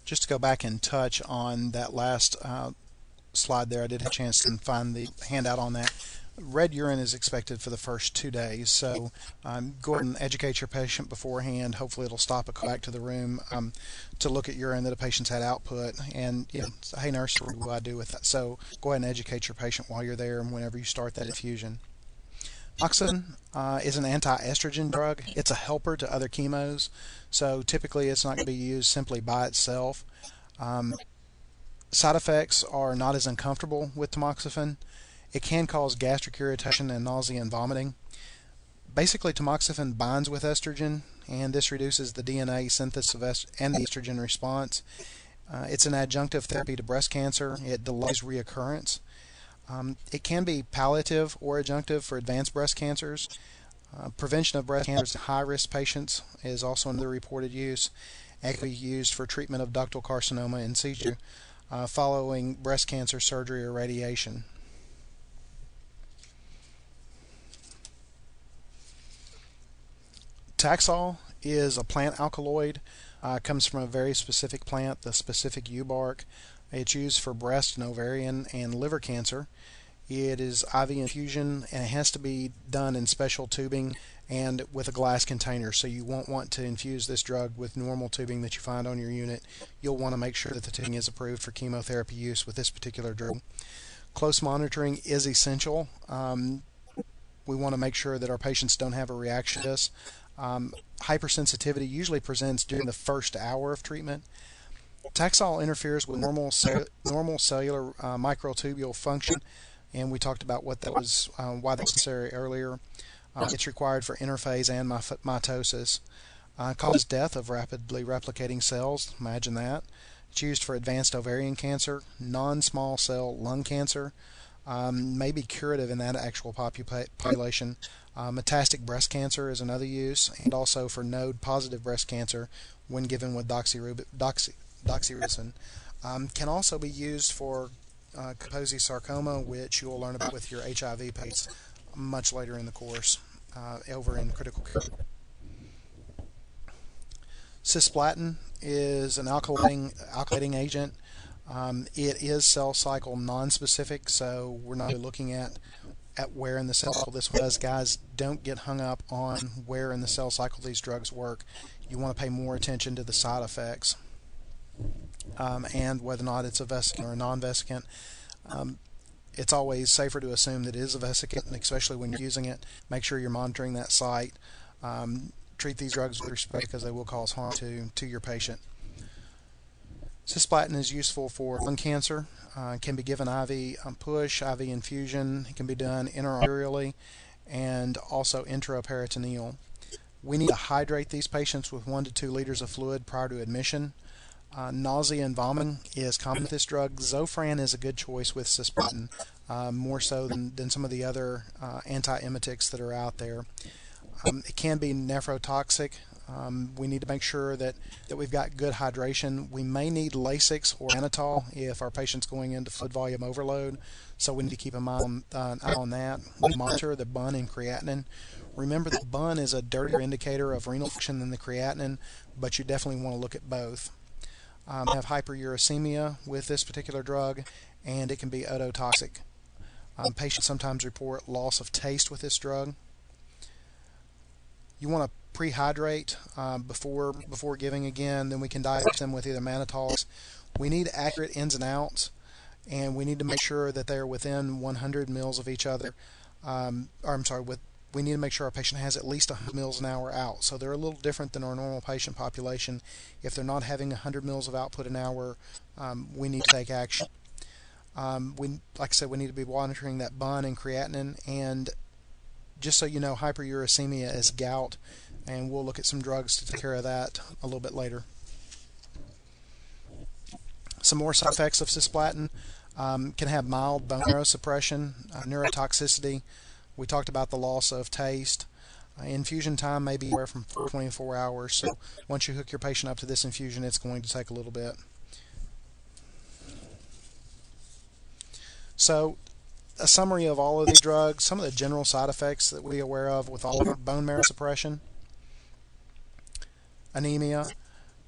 Just to go back and touch on that last slide there, I did have a chance to find the handout on that. Red urine is expected for the first 2 days, so go ahead and educate your patient beforehand. Hopefully it'll stop a call back to the room to look at urine that a patient's had output, and hey nurse, what do I do with that? So go ahead and educate your patient while you're there and whenever you start that infusion. Tamoxifen is an anti-estrogen drug. It's a helper to other chemos, so typically it's not going to be used simply by itself. Side effects are not as uncomfortable with tamoxifen. It can cause gastric irritation and nausea and vomiting. Basically, tamoxifen binds with estrogen, and this reduces the DNA synthesis and the estrogen response. It's an adjunctive therapy to breast cancer. It delays reoccurrence. It can be palliative or adjunctive for advanced breast cancers. Prevention of breast cancers in high-risk patients is also another reported use. It can be used for treatment of ductal carcinoma in situ following breast cancer surgery or radiation. Taxol is a plant alkaloid. Comes from a very specific plant, the specific eubark. It's used for breast and ovarian and liver cancer. It is IV infusion, and it has to be done in special tubing and with a glass container. So you won't want to infuse this drug with normal tubing that you find on your unit. You'll want to make sure that the tubing is approved for chemotherapy use with this particular drug. Close monitoring is essential. We want to make sure that our patients don't have a reaction to this. Hypersensitivity usually presents during the first hour of treatment. Taxol interferes with normal cellular microtubule function, and we talked about what that was, why that's necessary earlier. It's required for interphase and mitosis. Causes death of rapidly replicating cells. Imagine that. It's used for advanced ovarian cancer, non-small cell lung cancer, may be curative in that actual population. Metastatic breast cancer is another use, and also for node-positive breast cancer when given with doxorubicin. Can also be used for Kaposi sarcoma, which you will learn about with your HIV patients much later in the course over in critical care. Cisplatin is an alkylating agent. It is cell cycle non-specific, so we're not really looking at where in the cell cycle this does. Guys, don't get hung up on where in the cell cycle these drugs work. You want to pay more attention to the side effects and whether or not it's a vesicant or a non-vesicant. It's always safer to assume that it is a vesicant, especially when you're using it. Make sure you're monitoring that site. Treat these drugs with respect because they will cause harm to your patient. Cisplatin is useful for lung cancer. Can be given IV push, IV infusion. It can be done intraarterially and also intraperitoneal. We need to hydrate these patients with 1 to 2 liters of fluid prior to admission. Nausea and vomiting is common with this drug. Zofran is a good choice with cisplatin, more so than some of the other antiemetics that are out there. It can be nephrotoxic. We need to make sure that we've got good hydration. We may need Lasix or mannitol if our patient's going into fluid volume overload, so we need to keep an eye on that. We monitor the BUN and creatinine. Remember, the BUN is a dirtier indicator of renal function than the creatinine, but you definitely want to look at both. Have hyperuricemia with this particular drug, and it can be ototoxic. Patients sometimes report loss of taste with this drug. You want to prehydrate before giving again. Then we can diagnose them with either mannitols. We need accurate ins and outs, and we need to make sure that they're within 100 mils of each other. We need to make sure our patient has at least 100 mils an hour out. So they're a little different than our normal patient population. If they're not having 100 mils of output an hour, we need to take action. Like I said, we need to be monitoring that BUN and creatinine. And just so you know, hyperuricemia is gout, and we'll look at some drugs to take care of that a little bit later. Some more side effects of cisplatin can have mild bone marrow suppression, neurotoxicity. We talked about the loss of taste. Infusion time may be anywhere from 24 hours. So once you hook your patient up to this infusion, it's going to take a little bit. So a summary of all of these drugs, some of the general side effects that we're aware of with all of bone marrow suppression: anemia,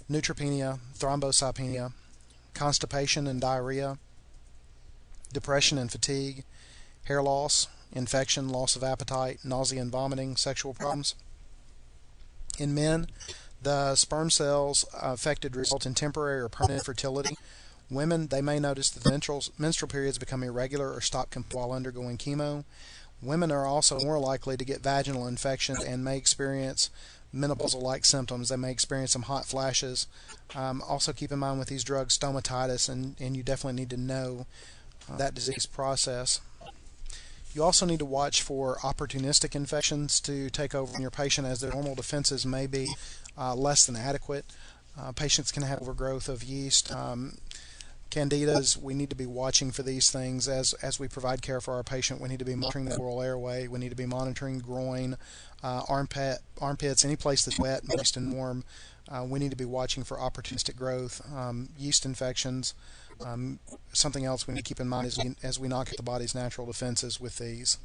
neutropenia, thrombocytopenia, constipation and diarrhea, depression and fatigue, hair loss, infection, loss of appetite, nausea and vomiting, sexual problems. In men, the sperm cells affected result in temporary or permanent infertility. Women, they may notice that the menstrual periods become irregular or stop while undergoing chemo. Women are also more likely to get vaginal infections and may experience menopausal-like symptoms. They may experience some hot flashes. Also keep in mind with these drugs, stomatitis, and you definitely need to know that disease process. You also need to watch for opportunistic infections to take over in your patient, as their normal defenses may be less than adequate. Patients can have overgrowth of yeast, candidas. We need to be watching for these things as we provide care for our patient. We need to be monitoring the oral airway. We need to be monitoring groin, armpits, any place that's wet, moist, and warm. We need to be watching for opportunistic growth, yeast infections. Something else we need to keep in mind is as we knock at the body's natural defenses with these.